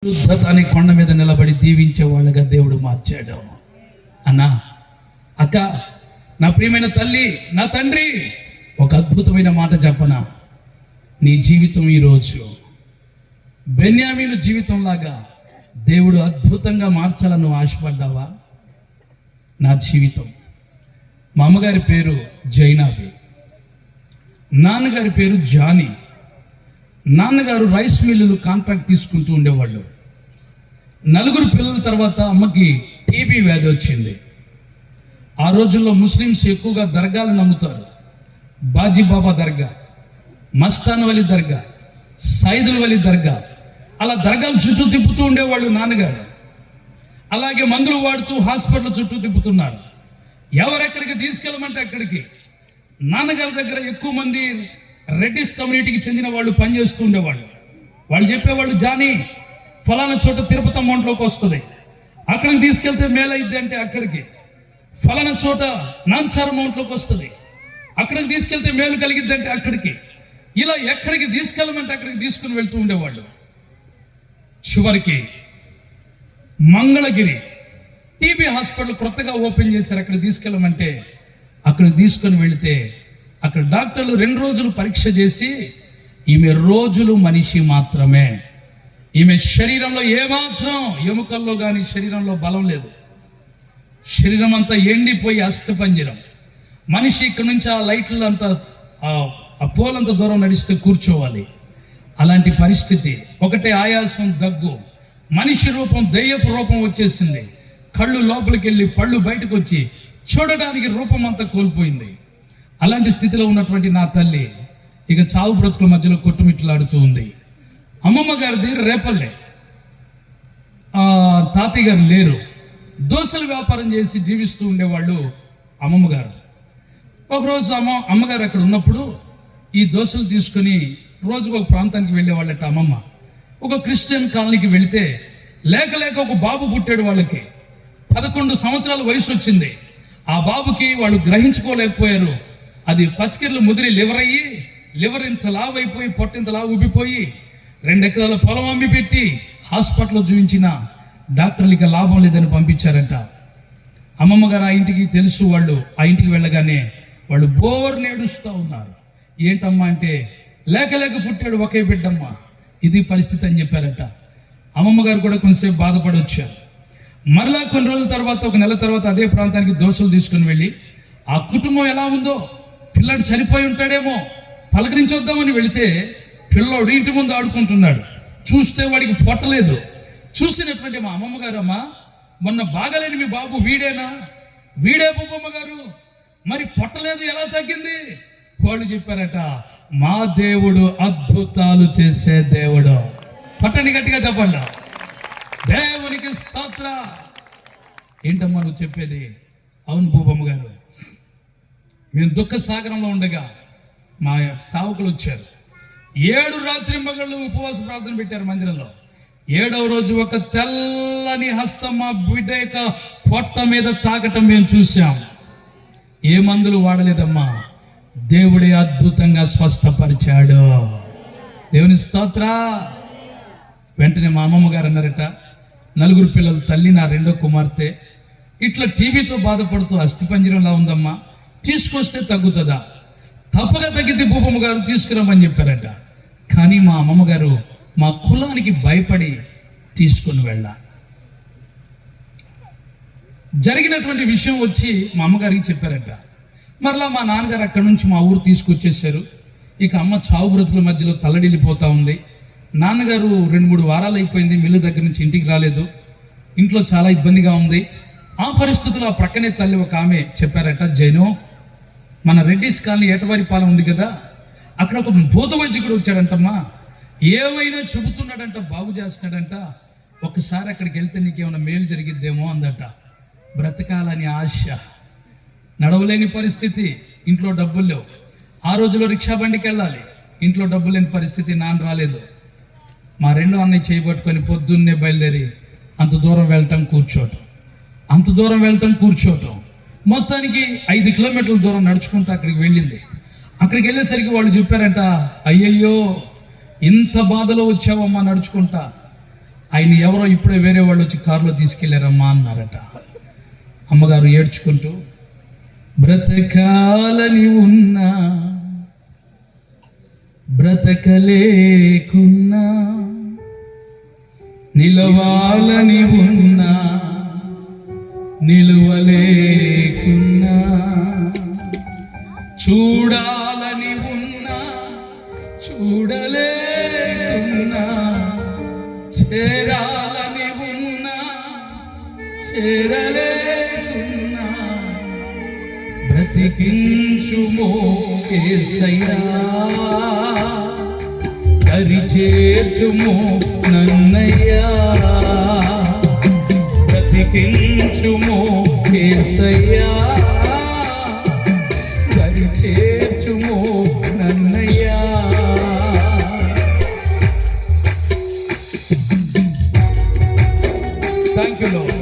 శుద్ధత అనే కొండ మీద నిలబడి దీవించే వాళ్ళగా దేవుడు మార్చాడు. అన్నా, అక్క, నా ప్రియమైన తల్లి, నా తండ్రి, ఒక అద్భుతమైన మాట చెప్పనా? నీ జీవితం ఈరోజు బెన్యామీను జీవితంలాగా దేవుడు అద్భుతంగా మార్చాలని నువ్వు ఆశపడ్డావా? నా జీవితం, మా అమ్మగారి పేరు జైనాబి, నాన్నగారి పేరు జానీ. నాన్నగారు రైస్ మిల్లులు కాంట్రాక్ట్ తీసుకుంటూ ఉండేవాళ్ళు. 4 పిల్లల తర్వాత అమ్మకి టీబీ వ్యాధి వచ్చింది. ఆ రోజుల్లో ముస్లిమ్స్ ఎక్కువగా దర్గాలు నమ్ముతారు. బాజీబాబా దర్గా, మస్తాన్ వలి దర్గా, సైదుల్ వలి దర్గా, అలా దర్గాలు చుట్టూ తిప్పుతూ ఉండేవాళ్ళు నాన్నగారు. అలాగే మందులు వాడుతూ హాస్పిటల్ చుట్టూ తిప్పుతున్నారు. ఎవరెక్కడికి తీసుకెళ్ళమంటే అక్కడికి. నాన్నగారి దగ్గర ఎక్కువ మంది రెడ్డిస్ కమ్యూనిటీకి చెందిన వాళ్ళు పనిచేస్తూ ఉండేవాళ్ళు. వాళ్ళు చెప్పేవాళ్ళు, జానీ, ఫలానా చోట తిరుపతి అమౌంట్లోకి వస్తుంది, అక్కడికి తీసుకెళ్తే మేలైద్ది అంటే అక్కడికి. ఫలానా చోట నాంచార్ అమౌంట్లోకి వస్తుంది, అక్కడికి తీసుకెళ్తే మేలు కలిగిద్ది అంటే అక్కడికి. ఇలా ఎక్కడికి తీసుకెళ్ళమంటే అక్కడికి తీసుకుని వెళ్తూ ఉండేవాళ్ళు. చివరికి మంగళగిరి టీబీ హాస్పిటల్ కొత్తగా ఓపెన్ చేశారు. అక్కడ తీసుకెళ్ళమంటే అక్కడికి తీసుకొని వెళితే అక్కడ డాక్టర్లు 2 రోజులు పరీక్ష చేసి, ఈమె రోజులు మనిషి మాత్రమే, ఈమె శరీరంలో ఏమాత్రం ఎముకల్లో కానీ శరీరంలో బలం లేదు, శరీరం అంతా ఎండిపోయి అస్థిపంజరం. మనిషి ఇక్కడ నుంచి ఆ లైట్లు అంతా ఆ పోలంత దూరం నడిస్తే కూర్చోవాలి. అలాంటి పరిస్థితి. ఒకటే ఆయాసం, దగ్గు, మనిషి రూపం దెయ్యపు రూపం వచ్చేసింది. కళ్ళు లోపలికి వెళ్ళి పళ్ళు బయటకు వచ్చి చూడడానికి రూపం అంతా కోల్పోయింది. అలాంటి స్థితిలో ఉన్నటువంటి నా తల్లి ఇక చావు బ్రతుకుల మధ్యలో కొట్టుమిట్లాడుతూ ఉంది. అమ్మమ్మ గారిది రేపల్లె, తాతయ్య గారు లేరు. దోశల వ్యాపారం చేసి జీవిస్తూ ఉండేవాళ్ళు అమ్మమ్మ గారు. ఒకరోజు అమ్మగారు అక్కడ ఉన్నప్పుడు ఈ దోశలు తీసుకుని రోజుకు ఒక ప్రాంతానికి వెళ్ళేవాళ్ళట అమ్మమ్మ. ఒక క్రిస్టియన్ కాలనీకి వెళితే లేక ఒక బాబు పుట్టాడు. వాళ్ళకి 11 సంవత్సరాల వయసు వచ్చింది. ఆ బాబుకి వాళ్ళు గ్రహించుకోలేకపోయారు. అది పచ్చికిర్లు ముదిరి లివర్ ఇంత లావు అయిపోయి, పొట్టింత లావు ఉబ్బిపోయి 2 ఎకరాల పొలం అమ్మి పెట్టి హాస్పిటల్లో చూపించిన డాక్టర్లు ఇక లాభం లేదని పంపించారంట. అమ్మమ్మ గారు ఆ ఇంటికి తెలుసు. వాళ్ళు ఆ ఇంటికి వెళ్ళగానే వాళ్ళు బోర్ని ఏడుస్తూ ఉన్నారు. ఏంటమ్మా అంటే, లేక పుట్టాడు ఒకే బిడ్డమ్మ, ఇది పరిస్థితి అని చెప్పారట. అమ్మమ్మ గారు కూడా కొంచెంసేపు బాధపడి వచ్చారు. మరలా కొన్ని రోజుల తర్వాత, ఒక నెల తర్వాత అదే ప్రాంతానికి దోశలు తీసుకుని వెళ్ళి, ఆ కుటుంబం ఎలా ఉందో, పిల్లాడు చనిపోయి ఉంటాడేమో పలకరించొద్దామని వెళితే పిల్లోడు ఇంటి ముందు ఆడుకుంటున్నాడు. చూస్తే వాడికి పొట్టలేదు. చూసినటువంటి మా అమ్మమ్మ గారు, అమ్మ, మొన్న బాగలేని మీ బాబు వీడేనా? వీడే బొమ్మమ్మ గారు, మరి పొట్టలేదు ఎలా తగ్గింది? వాళ్ళు చెప్పారట, మా దేవుడు అద్భుతాలు చేసే దేవుడు. పట్టని గట్టిగా చెప్పండి, దేవునికి స్తోత్ర. ఏంటమ్మా నువ్వు చెప్పేది? అవును భూపమ్మ గారు, మేము దుఃఖ సాగరంలో ఉండగా మా సావుకులు వచ్చారు. 7 రాత్రింబగళ్ళు ఉపవాస ప్రార్థన పెట్టారు మందిరంలో. 7వ రోజు ఒక తెల్లని హస్తం మా బిడ్డ యొక్క పొట్ట మీద తాకటం మేము చూసాం. ఏ మందులు వాడలేదమ్మా, దేవుడే అద్భుతంగా స్వస్థపరిచాడు. దేవుని స్తోత్ర. వెంటనే మా అమ్మమ్మ గారు అన్నారట, 4 పిల్లల తల్లి, నా 2వ కుమార్తె ఇట్లా టీబీతో బాధపడుతూ అస్థిపంజరంలా ఉందమ్మా, తీసుకొస్తే తగ్గుతుందా? తప్పగా తగ్గితే భూపమ్మ గారు తీసుకురమ్మని చెప్పారట. కానీ మా అమ్మమ్మ గారు మా కులానికి భయపడి తీసుకుని వెళ్ళా. జరిగినటువంటి విషయం వచ్చి మా అమ్మగారికి చెప్పారట. మరలా మా నాన్నగారు అక్కడి నుంచి మా ఊరు తీసుకొచ్చేసారు. ఇక అమ్మ చావు బ్రతుకుల మధ్యలో తల్లడిల్లిపోతూ ఉంది. నాన్నగారు 2-3 వారాలు అయిపోయింది మిల్లు దగ్గర నుంచి ఇంటికి రాలేదు. ఇంట్లో చాలా ఇబ్బందిగా ఉంది. ఆ పరిస్థితుల్లో ఆ ప్రక్కనే తల్లి ఒక ఆమె చెప్పారట, జైను, మన రెడ్డిస్ కాలనీ ఏటవారిపాలెం ఉంది కదా, అక్కడ ఒక భూత వైద్యుడు వచ్చాడంటమ్మా, ఏమైనా చెబుతున్నాడంట, బాగు చేస్తున్నాడంట, ఒకసారి అక్కడికి వెళ్తే నీకేమైనా మేలు జరిగిద్దేమో అందట. బ్రతకాలని ఆశ, నడవలేని పరిస్థితి, ఇంట్లో డబ్బులు లేవు. ఆ రోజులో రిక్షా బండికి వెళ్ళాలి, ఇంట్లో డబ్బులు లేని పరిస్థితి. నాన్న రాలేదు. మా 2వ అన్నయ్య చేయబట్టుకొని పొద్దున్నే బయలుదేరి అంత దూరం వెళ్ళటం కూర్చోవటం, మొత్తానికి 5 కిలోమీటర్ల దూరం నడుచుకుంటూ అక్కడికి వెళ్ళింది. అక్కడికి వెళ్ళేసరికి వాళ్ళు చెప్పారంట, అయ్యయ్యో ఇంత బాధలో వచ్చావమ్మా నడుచుకుంటా, ఆయన ఎవరో ఇప్పుడే వేరే వాళ్ళు వచ్చి కారులో తీసుకెళ్లారమ్మా అన్నారట. అమ్మగారు ఏడ్చుకుంటూ, బ్రతకాలని ఉన్నా బ్రతకలేకున్నా, నిలవాలని ఉన్నా నిలువలేకున్నా, చూడాలని ఉన్నా చూడలేకున్నా, చేరాలని ఉన్నా చేరలేకున్నా, బ్రతికించుమో యేసయ్యా, దరి చేర్చుమో నన్నయ్యా, బ్రతికించుమో యేసయ్యా, దరి చేర్చుమో నన్నయ్యా. Thank you lord.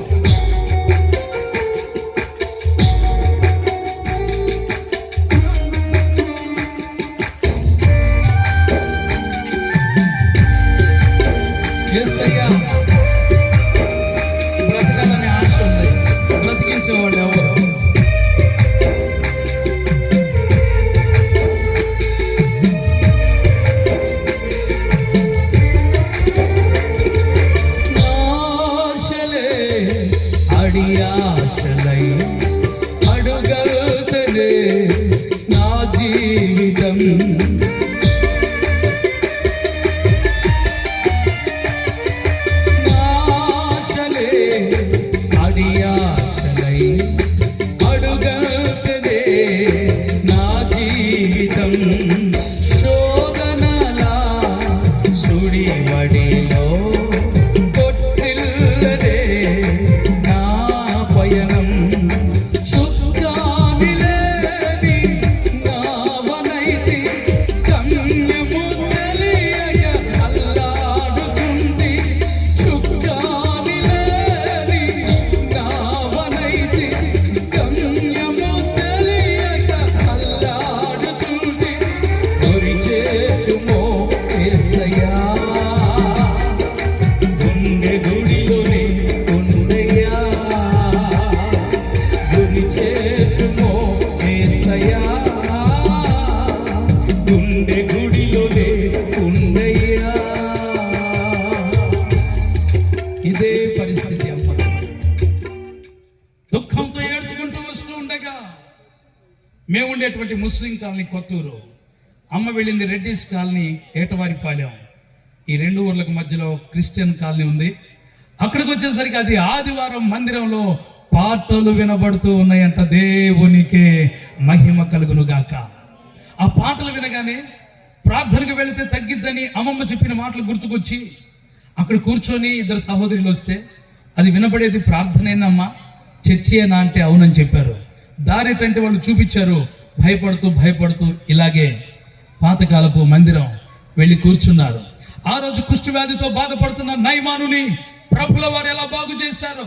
యేసయ్యా, బ్రతకాలనే ఆశ ఉంది, బ్రతికించేవాడు ఎవరు? ఆశలే అడియాశలై అడుగలుతనే నా జీవితం, శోధనలా సుడి వడిలో కొట్టిల్లదే నా పయనం, చుక్కానిలేని నావనైతి గమ్యము తెలియక అల్లాడుచుంటి, చుక్కానిలేని నావనైతి గమ్యము తెలియక అల్లాడుచుంటి, దరి చేర్చుమో యేసయ్యా, గుండె గుడిలోనే ఉండయ్యా, దరి చేర్చుమో యేసయ్యా, గుండె గుడిలోనే ఉండయ్యా. ఇదే పరిస్థితి అమ్మ, దుఃఖంతో ఏడ్చుకుంటూ వస్తూ ఉండగా, మేము ఉండేటువంటి ముస్లిం కాలనీ కొత్తూరు, అమ్మ వెళ్ళింది రెడ్డిస్ కాలనీ ఏటవారిపాలెం. ఈ రెండు ఊర్లకు మధ్యలో క్రిస్టియన్ కాలనీ ఉంది. అక్కడికి వచ్చేసరికి అది ఆదివారం మందిరంలో పాటలు వినబడుతూ ఉన్నాయంట. దేవునికే మహిమ కలుగును గాక. ఆ పాటలు వినగానే ప్రార్థనకు వెళితే తగ్గిద్దని అమ్మమ్మ చెప్పిన మాటలు గుర్తుకొచ్చి అక్కడ కూర్చొని ఇద్దరు సహోదరులు వస్తే, అది వినబడేది ప్రార్థనేనమ్మా, చర్చేనా అంటే అవునని చెప్పారు. దారేటంటే వాళ్ళు చూపించారు. భయపడుతూ భయపడుతూ ఇలాగే పాతకాలపు మందిరం వెళ్ళి కూర్చున్నారు. ఆ రోజు కుష్ఠవ్యాధితో బాధపడుతున్న నయమానుని ప్రభుల వారు ఎలా బాగు చేశారో,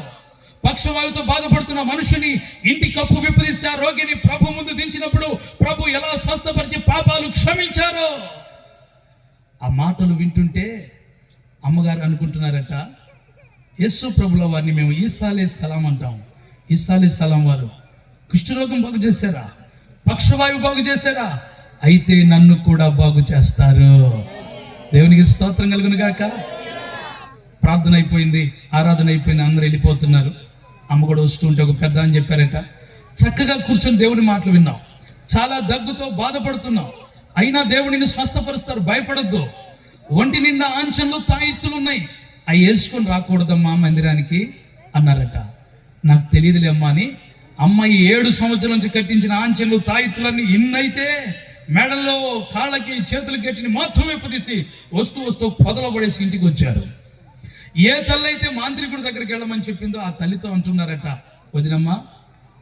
పక్షవాయువుతో బాధపడుతున్న మనుషుని ఇంటి కప్పు విప్పదీసి ఆ రోగిని ప్రభు ముందు దించినప్పుడు ప్రభు ఎలా స్వస్థపరిచి పాపాలు క్షమించారో, ఆ మాటలు వింటుంటే అమ్మగారు అనుకుంటున్నారట, యేసు ప్రభుల వారిని మేము ఈసా అలైహిస్సలాం అంటాం. ఈసా అలైహిస్సలాం వారు కుష్ఠరోగం బాగు చేశారా, పక్షవాయువు బాగు చేశారా, అయితే నన్ను కూడా బాగు చేస్తారు. దేవునికి స్తోత్రం కలుగును గాక. ప్రార్థన అయిపోయింది, ఆరాధన అయిపోయింది, అందరూ వెళ్ళిపోతున్నారు. అమ్మ కూడా వస్తూ ఉంటే ఒక పెద్ద అని చెప్పారట, చక్కగా కూర్చొని దేవుని మాటలు విన్నాం, చాలా దగ్గుతో బాధపడుతున్నాం, అయినా దేవుడిని స్వస్థపరుస్తారు, భయపడొద్దు, ఒంటి నిండా ఆంచన్లు తాయిత్తులు ఉన్నాయి, అవి వేసుకొని రాకూడదమ్మా మందిరానికి అన్నారట. నాకు తెలియదులే అమ్మా అని అమ్మాయి 7 సంవత్సరాల నుంచి కట్టించిన ఆంచెలు తాయిత్తులన్నీ ఇన్నైతే మెడల్లో కాళ్ళకి చేతులు కట్టిని మొత్తం వెప్పదీసి వస్తూ వస్తూ పొదలో పడేసి ఇంటికి వచ్చారు. ఏ తల్లి అయితే మాంత్రికుడి దగ్గరికి వెళ్ళమని చెప్పిందో ఆ తల్లితో అంటున్నారట, వదినమ్మా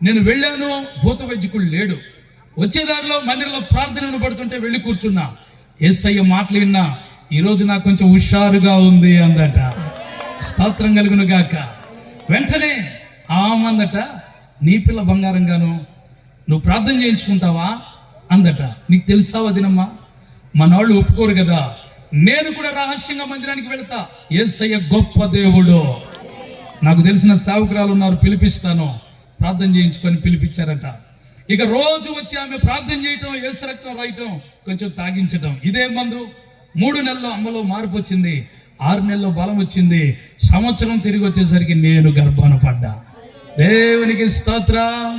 నేను వెళ్ళాను, భూత వైద్యకుడు లేడు, వచ్చేదారిలో మందిరంలో ప్రార్థన వినబడుతుంటే వెళ్ళి కూర్చున్నా, యేసయ్య మాటలు విన్నా, ఈరోజు నాకు కొంచెం హుషారుగా ఉంది అందట. స్తోత్రం కలుగును గాక. వెంటనే ఆమందట, నీ పిల్ల బంగారంగాను, నువ్వు ప్రార్థన చేయించుకుంటావా అందట. నీకు తెలుసా వదినమ్మా, మన వాళ్ళు ఒప్పుకోరు కదా, నేను కూడా రహస్యంగా మందిరానికి వెళ్తా. యేసయ్య గొప్ప దేవుడు. నాకు తెలిసిన సేవకురాలు ఉన్నారు, పిలిపిస్తాను. ప్రార్థన చేయించుకొని పిలిపించారట. ఇక రోజు వచ్చి ఆమె ప్రార్థన చేయటం, యేసు రక్తం రాయటం, కొంచెం తాగించటం. ఇదే మందు. 3 నెలల్లో అమ్మలో మార్పు వచ్చింది, 6 నెలల్లో బలం వచ్చింది. సంవత్సరం తిరిగి వచ్చేసరికి నేను గర్భాన పడ్డా. దేవునికి స్తోత్రం.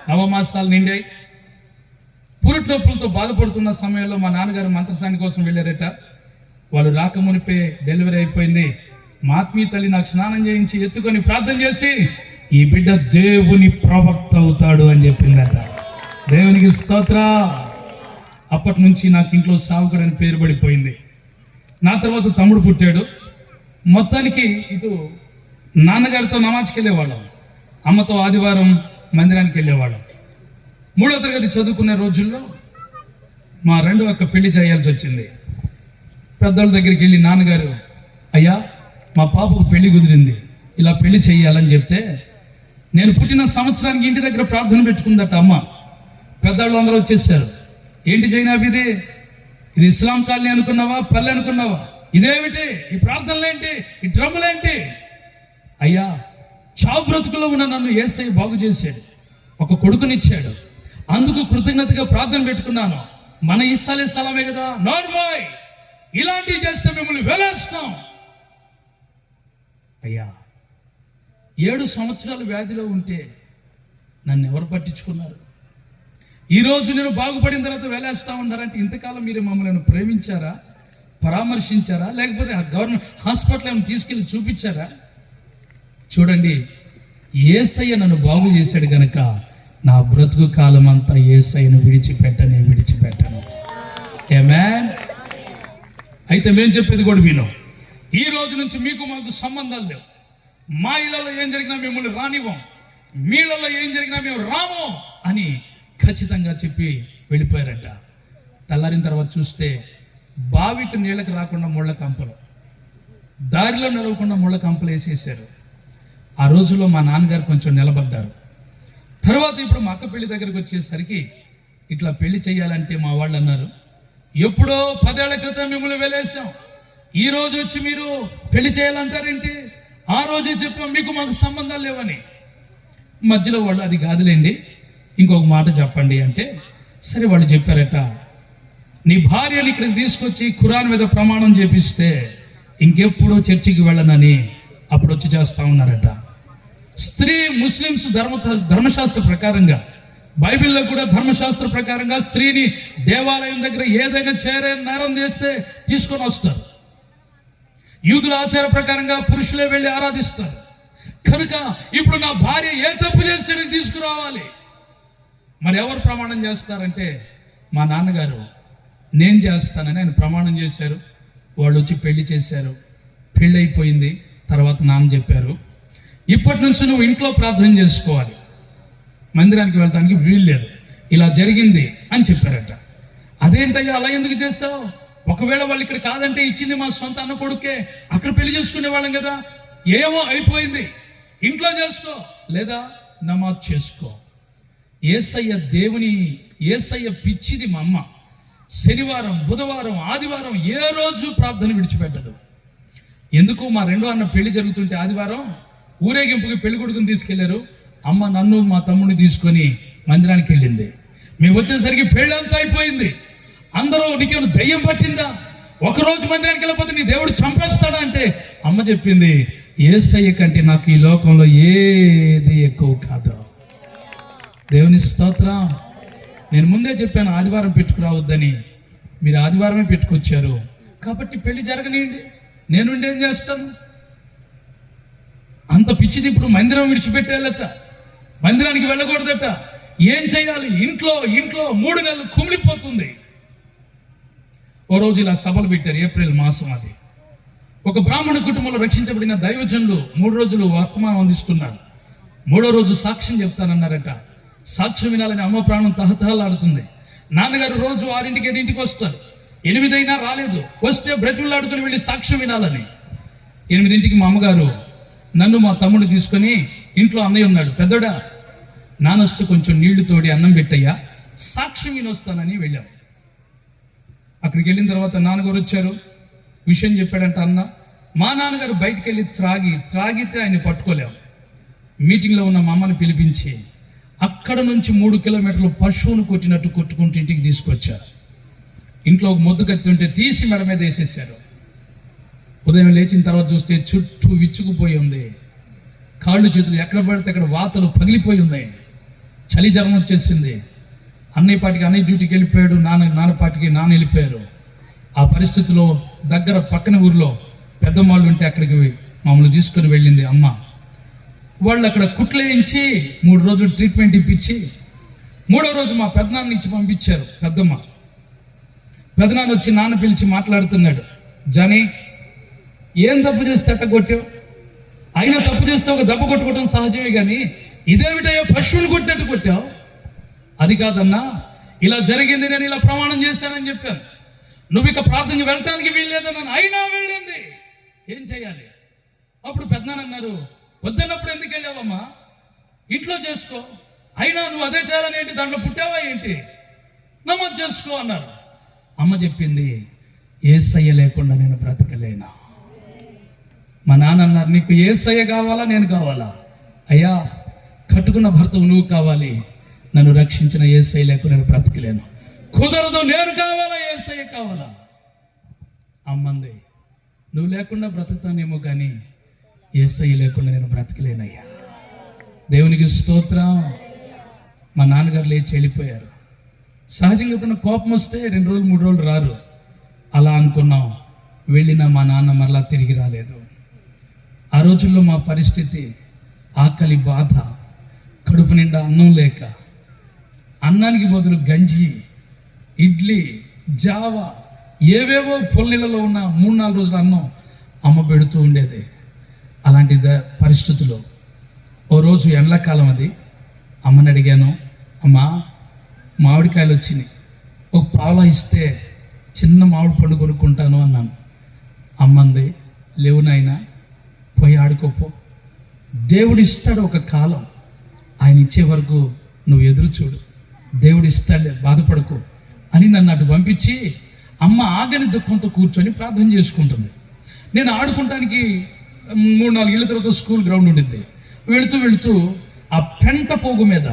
9 మాసాలు నిండాయి. పురుటి నొప్పులతో బాధపడుతున్న సమయంలో మా నాన్నగారు మంత్రసాని కోసం వెళ్ళారట. వాళ్ళు రాకమునిపే డెలివరీ అయిపోయింది. మా ఆత్మీయ తల్లి నాకు స్నానం చేయించి ఎత్తుకొని ప్రార్థన చేసి, ఈ బిడ్డ దేవుని ప్రవక్త అవుతాడు అని చెప్పిందట. దేవునికి స్తోత్ర. అప్పటి నుంచి నాకు ఇంట్లో సావుకుడు అని పేరు పడిపోయింది. నా తర్వాత తమ్ముడు పుట్టాడు. మొత్తానికి ఇటు నాన్నగారితో నమాజ్కి వెళ్ళేవాళ్ళం, అమ్మతో ఆదివారం మందిరానికి వెళ్ళేవాళ్ళం. 3వ తరగతి చదువుకునే రోజుల్లో మా 2వ అక్క పెళ్లి చేయాల్సి వచ్చింది. పెద్దోళ్ళ దగ్గరికి వెళ్ళి, నాన్నగారు, అయ్యా మా పాపకు పెళ్లి కుదిరింది, ఇలా పెళ్లి చేయాలని చెప్తే, నేను పుట్టిన సంవత్సరానికి ఇంటి దగ్గర ప్రార్థన పెట్టుకుందట అమ్మ. పెద్దవాళ్ళు అందరూ వచ్చేసారు. ఏంటి జైనాబ్ ఇది ఇస్లాం కాలనీ అనుకున్నావా, పల్లె అనుకున్నావా? ఇదేమిటి ఈ ప్రార్థనలేంటి, ఈ డ్రమ్ములేంటి? అయ్యా, చావు బ్రతుకులో ఉన్న నన్ను యేసయ్య బాగు చేశాడు, ఒక కొడుకునిచ్చాడు, అందుకు కృతజ్ఞతగా ప్రార్థన పెట్టుకున్నాను. మన ఇస్సాలే సలామే కదా. నార్మల్ ఇలాంటివి చేస్తే మిమ్మల్ని వెలేస్తాం. అయ్యా, 7 సంవత్సరాలు వ్యాధిలో ఉంటే నన్ను ఎవరు పట్టించుకున్నారు? ఈరోజు నేను బాగుపడిన తర్వాత వేలేస్తా ఉన్నారంటే, ఇంతకాలం మీరు మమ్మల్ని ప్రేమించారా, పరామర్శించారా, లేకపోతే గవర్నమెంట్ హాస్పిటల్ ఏమైనా తీసుకెళ్ళి చూపించారా? చూడండి, యేసయ్య నన్ను బాగు చేశాడు కనుక నా బ్రతుకు కాలం అంతా యేసయ్యను విడిచిపెట్టను. ఆమేన్. అయితే మేము చెప్పేది కూడా విను. ఈ రోజు నుంచి మీకు మాకు సంబంధాలు లేవు. మా ఇళ్లలో ఏం జరిగినా మిమ్మల్ని రానివ్వం, మీ ఇళ్లలో ఏం జరిగినా మేము రాము అని ఖచ్చితంగా చెప్పి వెళ్ళిపోయారట. తెల్లారిన తర్వాత చూస్తే బావికి నీళ్ళకి రాకుండా ముళ్ళ కంపలు, దారిలో నిలవకుండా ముళ్ళ కంపలు వేసేసారు. ఆ రోజుల్లో మా నాన్నగారు కొంచెం నిలబడ్డారు. తర్వాత ఇప్పుడు మా అక్క పెళ్లి దగ్గరికి వచ్చేసరికి, ఇట్లా పెళ్లి చేయాలంటే మా వాళ్ళు అన్నారు, ఎప్పుడో 10 ఏళ్ల క్రితం మిమ్మల్ని వెలేసాం, ఈ రోజు వచ్చి మీరు పెళ్లి చేయాలంటారేంటి? ఆ రోజే చెప్పాం మీకు మాకు సంబంధాలు లేవని. మధ్యలో వాళ్ళు, అది కాదులేండి, ఇంకొక మాట చెప్పండి అంటే, సరే వాళ్ళు చెప్పారట, నీ భార్యని ఇక్కడికి తీసుకొచ్చి ఖురాన్ మీద ప్రమాణం చేపిస్తే ఇంకెప్పుడూ చర్చికి వెళ్ళనని అప్పుడు వచ్చి చేస్తా ఉన్నారట. స్త్రీ ముస్లిమ్స్ ధర్మశాస్త్ర ప్రకారంగా, బైబిల్లో కూడా ధర్మశాస్త్ర ప్రకారంగా స్త్రీని దేవాలయం దగ్గర ఏదైనా నేరం చేస్తే తీసుకొని వస్తారు. యూదుల ఆచార ప్రకారంగా పురుషులే వెళ్ళి ఆరాధిస్తారు. కనుక ఇప్పుడు నా భార్య ఏ తప్పు చేస్తే తీసుకురావాలి. మరి ఎవరు ప్రమాణం చేస్తారంటే, మా నాన్నగారు నేను చేస్తానని ఆయన ప్రమాణం చేశారు. వాళ్ళు వచ్చి పెళ్లి చేశారు. పెళ్ళి అయిపోయింది. తర్వాత నాన్న చెప్పారు, ఇప్పటి నుంచి నువ్వు ఇంట్లో ప్రార్థన చేసుకోవాలి, మందిరానికి వెళ్ళడానికి వీలు లేదు, ఇలా జరిగింది అని చెప్పారట. అదేంటయ్యా అలా ఎందుకు చేస్తావు? ఒకవేళ వాళ్ళు ఇక్కడ కాదంటే, ఇచ్చింది మా సొంత అన్న కొడుకే, అక్కడ పెళ్లి చేసుకునే వాళ్ళం కదా, ఏమో అయిపోయింది, ఇంట్లో చేసుకో లేదా నమాజ్ చేసుకో. యేసయ్య పిచ్చిది మా అమ్మ. శనివారం, బుధవారం, ఆదివారం ఏ రోజు ప్రార్థన విడిచిపెట్టదు. ఎందుకు? మా 2వ అన్న పెళ్లి జరుగుతుంటే ఆదివారం ఊరేగింపుకి పెళ్లి కొడుకుని తీసుకెళ్లారు. అమ్మ నన్ను మా తమ్ముడిని తీసుకొని మందిరానికి వెళ్ళింది. మేము వచ్చేసరికి పెళ్ళంతా అయిపోయింది. అందరూ, నీకేమైనా దయ్యం పట్టిందా, ఒకరోజు మందిరానికి వెళ్ళకపోతే నీ దేవుడు చంపేస్తాడా అంటే, అమ్మ చెప్పింది, యేసయ్య కంటే నాకు ఈ లోకంలో ఏది ఎక్కువ కాదు. దేవుని స్తోత్రం. నేను ముందే చెప్పాను ఆదివారం పెట్టుకురావద్దని, మీరు ఆదివారమే పెట్టుకొచ్చారు కాబట్టి పెళ్లి జరగనియండి, నేనుండి ఏం చేస్తాను? అంత పిచ్చిది. ఇప్పుడు మందిరం విడిచిపెట్టేయాలట, మందిరానికి వెళ్ళకూడదట. ఏం చేయాలి? ఇంట్లో 3 నెలలు కుమిలిపోతుంది. ఓ రోజు ఇలా సభలు పెట్టారు, ఏప్రిల్ మాసం. అది ఒక బ్రాహ్మణ కుటుంబంలో రక్షించబడిన దైవజనులు 3 రోజులు వర్తమానం అందిస్తున్నారు. 3వ రోజు సాక్ష్యం చెప్తానన్నారట. సాక్ష్యం వినాలని అమ్మ ప్రాణం తహతహలాడుతుంది. నాన్నగారు రోజు 6ంటికి 7ంటికి వస్తారు. 8 అయినా రాలేదు, వస్తే బ్రతిమలాడుకుని వెళ్ళి సాక్ష్యం వినాలని. 8ంటికి మా అమ్మగారు నన్ను మా తమ్ముడు తీసుకొని, ఇంట్లో అన్నయ్య ఉన్నాడు, పెద్దోడా నానొస్తే కొంచెం నీళ్లు తోడి అన్నం పెట్టయ్యా, సాక్ష్యం వినొస్తానని వెళ్ళాం. అక్కడికి వెళ్ళిన తర్వాత నాన్నగారు వచ్చారు, విషయం చెప్పాడంట అన్న. మా నాన్నగారు బయటికి వెళ్ళి త్రాగితే ఆయన్ని పట్టుకోలేము. మీటింగ్లో ఉన్న మా అమ్మని పిలిపించి అక్కడ నుంచి 3 కిలోమీటర్లు పశువును కొట్టినట్టు కొట్టుకుంటూ ఇంటికి తీసుకొచ్చారు. ఇంట్లో ఒక మొద్దు కత్తి ఉంటే తీసి మెడ మీద వేసేసారు. ఉదయం లేచిన తర్వాత చూస్తే చుట్టూ విచ్చుకుపోయి ఉంది. కాళ్ళు చేతులు ఎక్కడ పడితే అక్కడ వాతలు పగిలిపోయి ఉన్నాయి. చలి జ్వరం వచ్చేసింది. అన్నయ్య పాటికి అన్నయ్య డ్యూటీకి వెళ్ళిపోయాడు, నాన్న పాటికి నాన్న వెళ్ళిపోయారు. ఆ పరిస్థితిలో దగ్గర పక్కన ఊరిలో పెద్దమ్మాళ్ళు ఉంటే అక్కడికి మమ్మల్ని తీసుకొని వెళ్ళింది అమ్మ. వాళ్ళు అక్కడ కుట్లేయించి 3 రోజులు ట్రీట్మెంట్ ఇప్పించి 3వ రోజు మా పెద్దనాన్న నుంచి పంపించారు. పెద్దనాన్న వచ్చి నాన్న పిలిచి మాట్లాడుతున్నాడు, జానీ ఏం తప్పు చేస్తే అట్ట కొట్టావు? అయినా తప్పు చేస్తే ఒక దెబ్బ కొట్టుకోవటం సహజమే, కానీ ఇదేమిటయ్యో పశువులు కొట్టినట్టు కొట్టావు? అది కాదన్నా, ఇలా జరిగింది, నేను ఇలా ప్రమాణం చేశానని చెప్పాను. నువ్వు ఇక ప్రార్థనకి వెళ్ళటానికి వీల్లేదన్నాను, అయినా వెళ్ళింది, ఏం చేయాలి? అప్పుడు పెద్దనాన్న అన్నారు, వద్దన్నప్పుడు ఎందుకు వెళ్ళావమ్మా? ఇంట్లో చేసుకో. అయినా నువ్వు అదే చేయాలని ఏంటి? దాంట్లో పుట్టావా ఏంటి? నమోదు చేసుకో అన్నారు. అమ్మ చెప్పింది, యేసయ్య లేకుండా నేను బ్రతకలేనా? మా నాన్న అన్నారు, నీకు యేసయ్య కావాలా నేను కావాలా? అయ్యా, కట్టుకున్న భర్తవు నువ్వు కావాలి, నన్ను రక్షించిన యేసయ్య లేకుండా నేను బ్రతకలేను. కుదరదు, నేను కావాలా యేసయ్య కావాలా? అమ్మంది, నువ్వు లేకుండా బ్రతుకుతానేమో కానీ యేసయ్య లేకుండా నేను బ్రతకలేనయ్యా. దేవునికి స్తోత్రం. మా నాన్నగారు లేచి వెళ్ళిపోయారు. సహజంగా ఎప్పుడైనా కోపం వస్తే 2 రోజులు 3 రోజులు రారు. అలా అనుకున్నాం. వెళ్ళిన మా నాన్న మరలా తిరిగి రాలేదు. ఆ రోజుల్లో మా పరిస్థితి ఆకలి బాధ, కడుపు నిండా అన్నం లేక, అన్నానికి బదులు గంజి, ఇడ్లీ, జావా, ఏవేవో పొల్లిళ్ళలో ఉన్న 3-4 రోజుల అన్నం అమ్మ పెడుతూ ఉండేది. అలాంటి పరిస్థితుల్లో ఓ రోజు ఎండాకాలం అది, అమ్మని అడిగాను, అమ్మా మామిడికాయలు వచ్చినాయి, ఒక పావులా ఇస్తే చిన్న మామిడి పండు కొనుక్కుంటాను అన్నాను. అమ్మంది, లేవు నాయనా, పోయి ఆడుకోపో, దేవుడు ఇస్తాడు ఒక కాలం, ఆయన ఇచ్చే వరకు నువ్వు ఎదురు చూడు, దేవుడు ఇస్తాడే, బాధపడకు అని నన్ను అటు పంపించి అమ్మ ఆగని దుఃఖంతో కూర్చొని ప్రార్థన చేసుకుంటుంది. నేను ఆడుకుంటానికి 3-4 ఇళ్ళ తర్వాత స్కూల్ గ్రౌండ్ ఉండింది. వెళుతూ ఆ పెంట పోగు మీద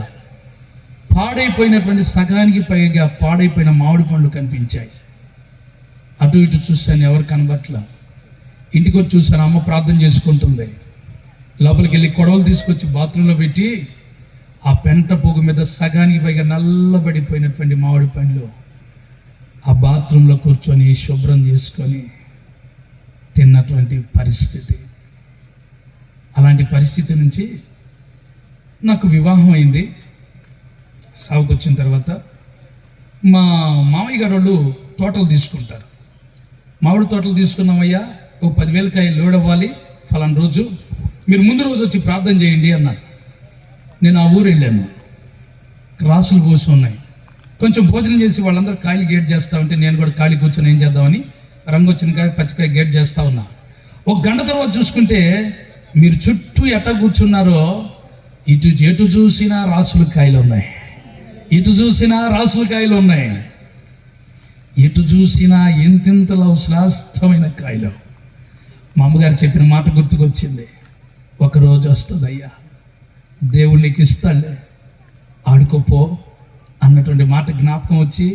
పాడైపోయినటువంటి సగానికి పైగా పాడైపోయిన మామిడి పండ్లు కనిపించాయి. అటు ఇటు చూశాను, ఎవరు కనబట్ల. ఇంటికి వచ్చి చూశాను, అమ్మ ప్రార్థన చేసుకుంటుంది. లోపలికి వెళ్ళి కొడవలు తీసుకొచ్చి బాత్రూంలో పెట్టి ఆ పెంట పోగు మీద సగానికి పైగా నల్లబడిపోయినటువంటి మామిడి పండ్లు ఆ బాత్రూంలో కూర్చొని శుభ్రం చేసుకొని తిన్నటువంటి పరిస్థితి. అలాంటి పరిస్థితి నుంచి నాకు వివాహం అయింది. సాగుకు వచ్చిన తర్వాత మా మామయ్య గారు వాళ్ళు తోటలు తీసుకుంటారు. మామిడి తోటలు తీసుకున్నామయ్యా, ఒక 10,000 కాయలు లోడ్ అవ్వాలి, ఫలానా రోజు మీరు ముందు రోజు వచ్చి ప్రార్థన చేయండి అన్నారు. నేను ఆ ఊరు వెళ్ళాను. రాసులు పోసి ఉన్నాయి. కొంచెం భోజనం చేసి వాళ్ళందరూ కాయలు గేట్ చేస్తూ ఉంటే నేను కూడా ఖాళీ కూర్చొని ఏం చేద్దామని రంగు వచ్చిన కాయ పచ్చికాయ గేట్ చేస్తూ ఉన్నా. 1 గంట తర్వాత చూసుకుంటే మీరు చుట్టూ ఎట్ట కూర్చున్నారో ఎటు చూసినా రాసుల కాయలు ఉన్నాయి, ఇటు చూసినా రాసుల కాయలు ఉన్నాయి, ఎటు చూసినా ఎంతింతలో శ్రేష్టమైన కాయలు. మా అమ్మగారు చెప్పిన మాట గుర్తుకొచ్చింది, ఒకరోజు వస్తుంది అయ్యా, దేవుడు నీకు ఇస్తాడులే, ఆడుకోపో అన్నటువంటి మాట జ్ఞాపకం వచ్చి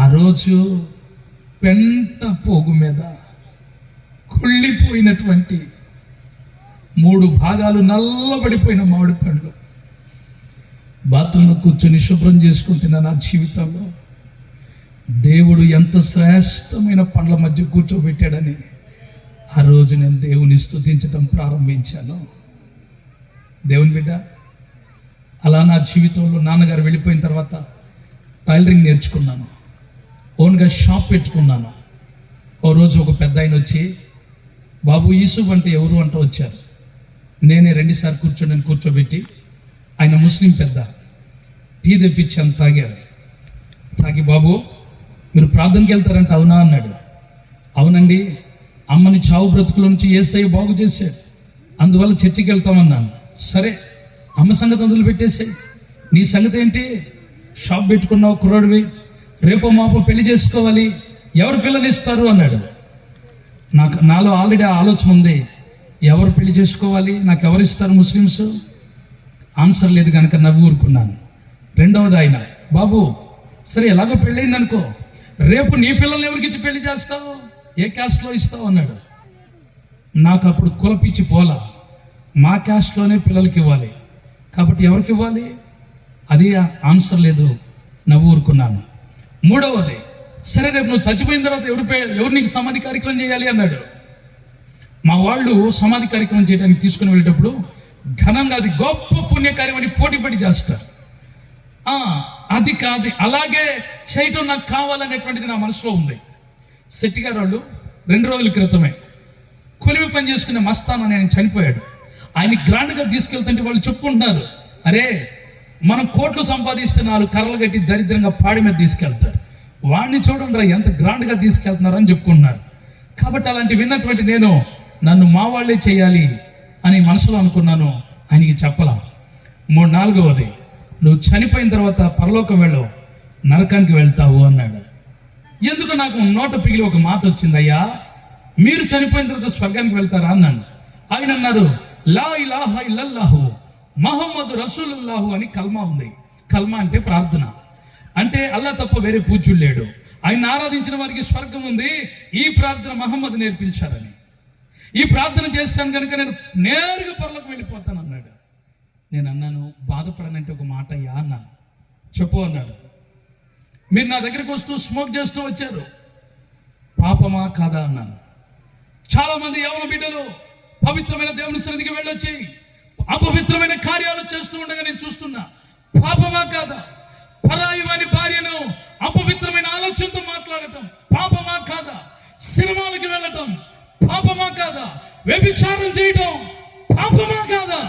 ఆ రోజు పెంట పోగు మీద కుళ్ళిపోయినటువంటి 3 భాగాలు నల్లబడిపోయిన మామిడి పండ్లు బాత్రూంలో కూర్చొని శుభ్రం చేసుకుంటున్న నా జీవితంలో దేవుడు ఎంత శ్రేష్టమైన పండ్ల మధ్య కూర్చోబెట్టాడని ఆ రోజు నేను దేవుని స్తుతించడం ప్రారంభించాను. దేవుని బిడ్డ, అలా నా జీవితంలో నాన్నగారు వెళ్ళిపోయిన తర్వాత టైలరింగ్ నేర్చుకున్నాను, ఓన్గా షాప్ పెట్టుకున్నాను. ఓ రోజు ఒక పెద్ద ఆయన వచ్చి, బాబు యూసుఫ్ అంటే ఎవరు అంటూ వచ్చారు. నేనే 2 సార్లు కూర్చోబెట్టి, ఆయన ముస్లిం పెద్ద, టీ తెప్పించి అంత తాగారు. తాగి, బాబు మీరు ప్రార్థనకి వెళ్తారంట, అవునా అన్నాడు. అవునండి, అమ్మని చావు బ్రతుకుల నుంచి యేసయ్య బాగు చేశాడు, అందువల్ల చర్చికి వెళ్తామన్నాను. సరే, అమ్మ సంగతి వదిలిపెట్టేసాయి, నీ సంగతి ఏంటి? షాప్ పెట్టుకున్నావు, కుర్రాడివి, రేపు మాపు పెళ్లి చేసుకోవాలి, ఎవరు పిల్లని ఇస్తారు అన్నాడు. నాలో ఆల్రెడీ ఆలోచన ఉంది, ఎవరు పెళ్లి చేసుకోవాలి, నాకు ఎవరు ఇస్తారు ముస్లిమ్స్? ఆన్సర్ లేదు కనుక నవ్వు ఊరుకున్నాను. రెండవది ఆయన, బాబు సరే ఎలాగో పెళ్ళయింది అనుకో, రేపు నీ పిల్లల్ని ఎవరికి ఇచ్చి పెళ్లి చేస్తావు, ఏ క్యాస్ట్లో ఇస్తావు అన్నాడు. నాకు అప్పుడు కులపిచ్చి పోలా, మా క్యాస్ట్లోనే పిల్లలకి ఇవ్వాలి కాబట్టి ఎవరికి ఇవ్వాలి, అది ఆన్సర్ లేదు, నవ్వు ఊరుకున్నాను. మూడవది, సరే రేపు నువ్వు చచ్చిపోయిన తర్వాత ఎవరు నీకు సమాధి కార్యక్రమం చేయాలి అన్నాడు. మా వాళ్ళు సమాధి కార్యక్రమం చేయడానికి తీసుకుని వెళ్ళేటప్పుడు ఘనంగా అది గొప్ప పుణ్యకార్యం అని పోటీపడి చేస్తారు. అది కాదు, అలాగే చేయటం నాకు కావాలనేటువంటిది నా మనసులో ఉంది. శెట్టి గారు వాళ్ళు 2 రోజుల క్రితమే కొలివి పని చేసుకునే మస్తాన్ అని ఆయన చనిపోయాడు. ఆయన గ్రాండ్గా తీసుకెళ్తుంటే వాళ్ళు చెప్పుకుంటున్నారు, అరే మనం కోట్లు సంపాదిస్తే 4 కర్రలు కట్టి దరిద్రంగా పాడి మీద తీసుకెళ్తారు, వాడిని చూడండి ఎంత గ్రాండ్గా తీసుకెళ్తున్నారు అని చెప్పుకుంటున్నారు. కాబట్టి అలాంటి విన్నటువంటి నేను నన్ను మా వాళ్ళే చేయాలి అని మనసులో అనుకున్నాను. ఆయనకి చెప్పలా. 4వది, నువ్వు చనిపోయిన తర్వాత పరలోకం వెళ్ళవు, నరకానికి వెళ్తావు అన్నాడు. ఎందుకు నాకు నోట పిగిలి ఒక మాట వచ్చింది, అయ్యా మీరు చనిపోయిన తర్వాత స్వర్గానికి వెళ్తారా అన్నాను. ఆయన అన్నారు, లా ఇలాహ ఇల్లల్లాహు మహమ్మద్ రసూలుల్లాహు అని కల్మా ఉంది. కల్మా అంటే ప్రార్థన, అంటే అల్లా తప్ప వేరే పూజ్యుడు లేడు, ఆయన ఆరాధించిన వారికి స్వర్గం ఉంది. ఈ ప్రార్థన మహమ్మద్ నేర్పించారని, ఈ ప్రార్థన చేస్తాను కనుక నేను నేరుగా పరలోకి వెళ్ళిపోతాను అన్నాడు. నేను అన్నాను, బాధపడనంటే ఒక మాట అయ్యా అన్నాను. చెప్పు అన్నాడు. మీరు నా దగ్గరికి వస్తూ స్మోక్ చేస్తూ వచ్చారు, పాపమా కాదా అన్నాను. చాలా మంది యవన బిడ్డలు పవిత్రమైన దేవుని సన్నిధికి వెళ్ళొచ్చి అపవిత్రమైన కార్యాలు చేస్తూ ఉండగా నేను చూస్తున్నా, పాపమా కాదా? పరాయి వారి భార్యను అపవిత్రమైన ఆలోచనతో మాట్లాడటం పాపమా కాదా? సినిమాలకి వెళ్ళటం పాపమా కాదా? వ్యభిచారం చేయటం పాపమా కాదా?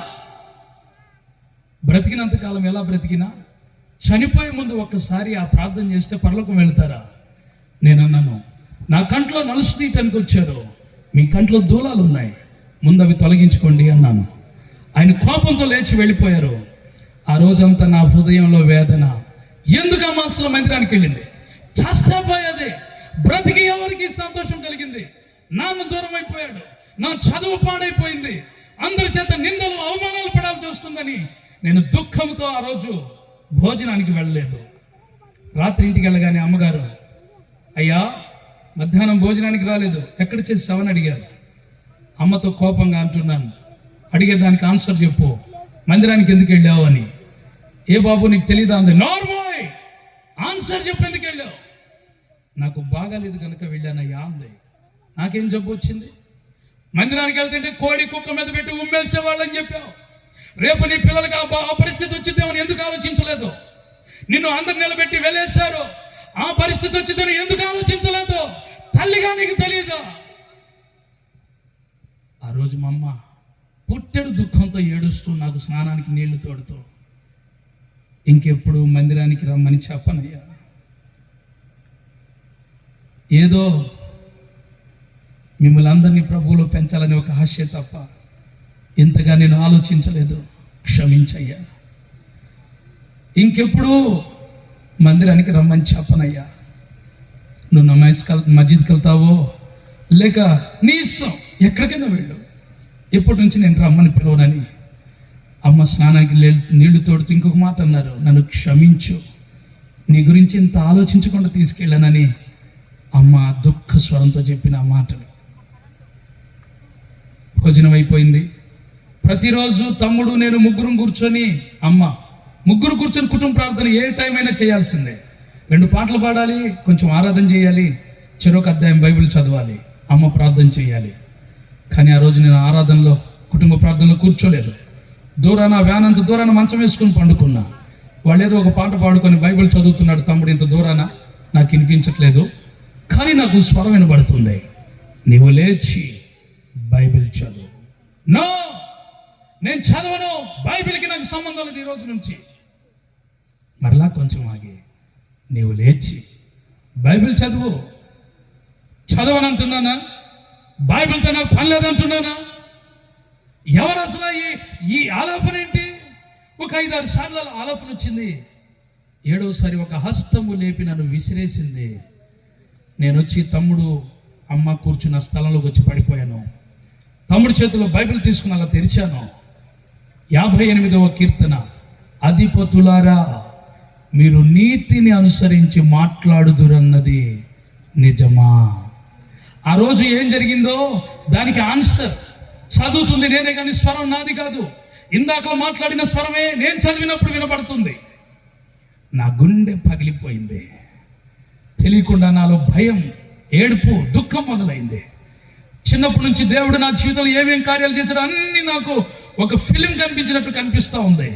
బ్రతికినంత కాలం ఎలా బ్రతికినా చనిపోయే ముందు ఒక్కసారి ఆ ప్రార్థన చేస్తే పరలోకం వెళ్తారా? నేను అన్నాను, నా కంట్లో నలుసు తీయటానికి వచ్చారు, మీ కంట్లో దూలాలు ఉన్నాయి, ముందు అవి తొలగించుకోండి అన్నాను. ఆయన కోపంతో లేచి వెళ్ళిపోయారు. ఆ రోజంతా నా హృదయంలో వేదన. ఎందుకు ఆ మాసంలో మందిరానికి వెళ్ళింది? చేస్తాపోయేది. బ్రతికి ఎవరికి సంతోషం కలిగింది? నాన్న దూరం అయిపోయాడు, నా చదువు పాడైపోయింది, అందరి చేత నిందలు అవమానాలు పడాల్సి వస్తుందని నేను దుఃఖంతో ఆ రోజు భోజనానికి వెళ్ళలేదు. రాత్రి ఇంటికి వెళ్ళగానే అమ్మగారు, అయ్యా మధ్యాహ్నం భోజనానికి రాలేదు, ఎక్కడ చేసావని అడిగారు. అమ్మతో కోపంగా అంటున్నాను, అడిగేదానికి ఆన్సర్ చెప్పు, మందిరానికి ఎందుకు వెళ్ళావు అని. ఏ బాబు నీకు తెలీదా అంది. నార్మల్ ఆన్సర్ చెప్పు, ఎందుకు వెళ్ళావు? నాకు బాగాలేదు కనుక వెళ్ళానయ్యా అంది. నాకేం జబ్బు వచ్చింది? మందిరానికి వెళ్తుంటే కోడి కుక్క మీద పెట్టి ఉమ్మేసేవాళ్ళని చెప్పావు. రేపు నీ పిల్లలకి ఆ పరిస్థితి వచ్చిందేమని ఎందుకు ఆలోచించలేదు? నిన్ను అందరు నిలబెట్టి వెళ్ళేశారు, ఆ పరిస్థితి వచ్చిందని ఎందుకు ఆలోచించలేదు? తల్లిగా నీకు తెలియదా? ఆ రోజు మా అమ్మ పుట్టెడు దుఃఖంతో ఏడుస్తూ నాకు స్నానానికి నీళ్లు తోడుతూ, ఇంకెప్పుడు మందిరానికి రమ్మని చెప్పనయ్యా. ఏదో మిమ్మల్ని అందరినీ ప్రభువులో పెంచాలని ఒక ఆశే తప్ప ఇంతగా నేను ఆలోచించలేదు, క్షమించయ్యా. ఇంకెప్పుడు మందిరానికి రమ్మని చెప్పనయ్యా. నువ్వు మస్జిద్కి వెళ్తావో లేక నీ ఇష్టం, ఎక్కడికైనా వెళ్ళు, ఎప్పటి నుంచి నేను రమ్మని పిలవనని అమ్మ స్నానానికి నీళ్లు తోడుతూ ఇంకొక మాట అన్నారు, నన్ను క్షమించు, నీ గురించి ఇంత ఆలోచించకుండా తీసుకెళ్ళానని అమ్మ దుఃఖ స్వరంతో చెప్పిన మాటలు. భోజనం అయిపోయింది. ప్రతిరోజు తమ్ముడు నేను ముగ్గురు కూర్చొని కుటుంబ ప్రార్థన ఏ టైం అయినా చేయాల్సిందే. 2 పాటలు పాడాలి, కొంచెం ఆరాధన చేయాలి, చెరొక అధ్యాయం బైబిల్ చదవాలి, అమ్మ ప్రార్థన చేయాలి. కానీ ఆ రోజు నేను ఆరాధనలో కుటుంబ ప్రార్థనలో కూర్చోలేదు. వ్యాన్ అంత దూరాన మంచం వేసుకొని పండుకున్నా. వాళ్ళు ఏదో ఒక పాట పాడుకొని బైబిల్ చదువుతున్నాడు తమ్ముడు, ఇంత దూరాన నాకు వినిపించట్లేదు, కానీ నాకు స్వరం వినబడుతుంది, నీవు లేచి బైబిల్ చదువు. నో, నేను చదవను, బైబిల్కి నాకు సంబంధం లేదు ఈ రోజు నుంచి. మరలా కొంచెం ఆగి, నీవు లేచి బైబిల్ చదవని అంటున్నానా? బైబిల్తో నాకు పని లేదంటున్నానా? ఎవరు అసలు ఈ ఆలోపన ఏంటి? ఒక 5-6 సార్లు ఆలోపన వచ్చింది. ఏడవసారి ఒక హస్తము లేపి నన్ను విసిరేసింది. నేను వచ్చి తమ్ముడు అమ్మ కూర్చున్న స్థలంలోకి వచ్చి పడిపోయాను. తమ్ముడి చేతిలో బైబిల్ తీసుకుని అలా తెరిచాను. 58వ కీర్తన, అధిపతులారా మీరు నీతిని అనుసరించి మాట్లాడుదురన్నది నిజమా? ఆ రోజు ఏం జరిగిందో దానికి ఆన్సర్ చదువుతుంది నేనే, కానీ స్వరం నాది కాదు. ఇందాక మాట్లాడిన స్వరమే నేను చదివినప్పుడు వినపడుతుంది. నా గుండె పగిలిపోయింది. తెలియకుండా నాలో భయం, ఏడుపు, దుఃఖం మొదలైంది. చిన్నప్పటి నుంచి దేవుడు నా జీవితంలో ఏమేం కార్యాలు చేశాడో అన్నీ నాకు ఒక ఫిలిం కనిపించినట్టు కనిపిస్తూ ఉంది.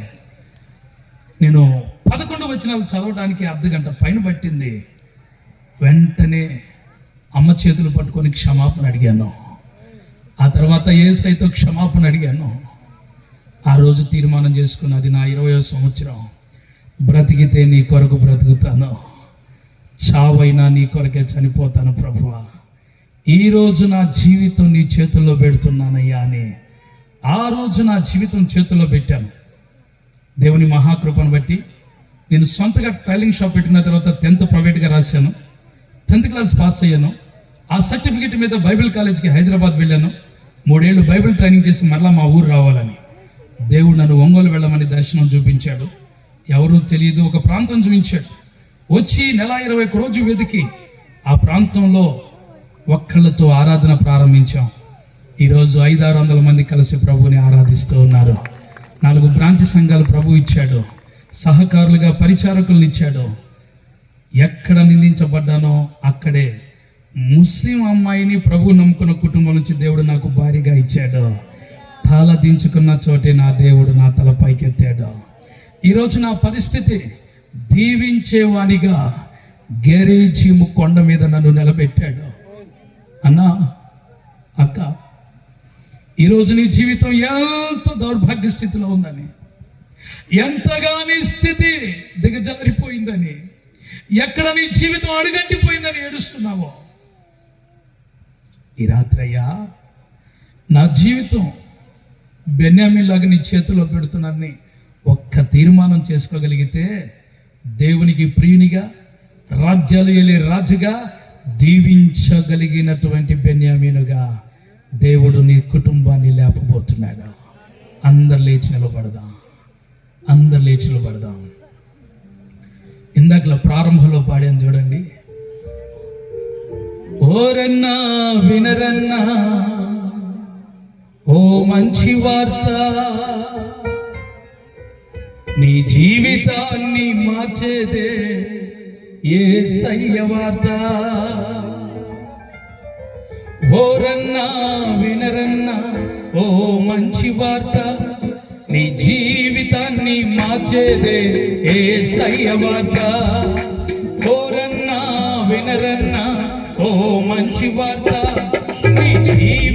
నేను 11 వచనాలు చదవడానికి అర్ధగంట పైన పట్టింది. వెంటనే అమ్మ చేతులు పట్టుకొని క్షమాపణ అడిగాను. ఆ తర్వాత యేసయ్యతో క్షమాపణ అడిగాను. ఆ రోజు తీర్మానం చేసుకున్నది నా 20వ సంవత్సరం. బ్రతికితే నీ కొరకు బ్రతుకుతాను, చావైనా నీ కొరకే చనిపోతాను ప్రభువా. ఈరోజు నా జీవితం నీ చేతుల్లో పెడుతున్నానయ్యా అని ఆ రోజు నా జీవితం చేతుల్లో పెట్టాను. దేవుని మహాకృపను బట్టి నేను సొంతగా టైలింగ్ షాప్ పెట్టిన తర్వాత 10th ప్రైవేట్గా రాశాను. 10th క్లాస్ పాస్ అయ్యాను. ఆ సర్టిఫికేట్ మీద బైబిల్ కాలేజ్కి హైదరాబాద్ వెళ్ళాను. 3 ఏళ్ళు బైబిల్ ట్రైనింగ్ చేసి మరలా మా ఊరు రావాలని దేవుడు నన్ను ఒంగోలు వెళ్ళమని దర్శనం చూపించాడు. ఎవరూ తెలియదు, ఒక ప్రాంతం చూపించాడు. వచ్చి నెల 21 రోజు వెతికి ఆ ప్రాంతంలో ఒక్కళ్ళతో ఆరాధన ప్రారంభించాం. ఈరోజు 500-600 మంది కలిసి ప్రభువుని ఆరాధిస్తూ ఉన్నారు. 4 బ్రాంచ్ సంఘాలు ప్రభు ఇచ్చాడు, సహకారులుగా పరిచారకులను ఇచ్చాడు. ఎక్కడ నిందించబడ్డానో అక్కడే ముస్లిం అమ్మాయిని ప్రభు నమ్ముకున్న కుటుంబం నుంచి దేవుడు నాకు భారీగా ఇచ్చాడు. తల దించుకున్న చోటే నా దేవుడు నా తల పైకెత్తాడు. ఈరోజు నా పరిస్థితి దీవించేవానిగా గెరేజీము కొండ మీద నన్ను నిలబెట్టాడు. అన్నా, అక్క, ఈరోజు నీ జీవితం ఎంత దౌర్భాగ్య స్థితిలో ఉందని, ఎంతగా నీ స్థితి దిగజారిపోయిందని, ఎక్కడ నీ జీవితం అడుగంటిపోయిందని ఏడుస్తున్నావో, ఈ రాత్రి అయ్యా నా జీవితం బెన్యామీన్ లాగా నీ చేతిలో పెడుతున్నాన్ని ఒక్క తీర్మానం చేసుకోగలిగితే దేవునికి ప్రియునిగా, రాజ్యాలు ఏలే రాజుగా, దీవించగలిగినటువంటి బెన్యామీనుగా దేవుడు నీ కుటుంబాన్ని లేపబోతున్నాడు. అందరు లేచి నిలబడదాం, అందరు లేచి నిలబడదాం. ఇందాకలా ప్రారంభంలో పాడాను చూడండి. ఓరన్నా వినరన్నా ఓ మంచి వార్త, నీ జీవితాన్ని మార్చేదే యేసయ్య వార్త. ఓరన్నా వినరన్నా ఓ మంచి వార్త, నీ జీవితాన్ని మార్చేదే యేసయ్య వార్త. ఓరన్నా వినరన్నా ఓ మంచి వార్త, నీ జీవితాన్ని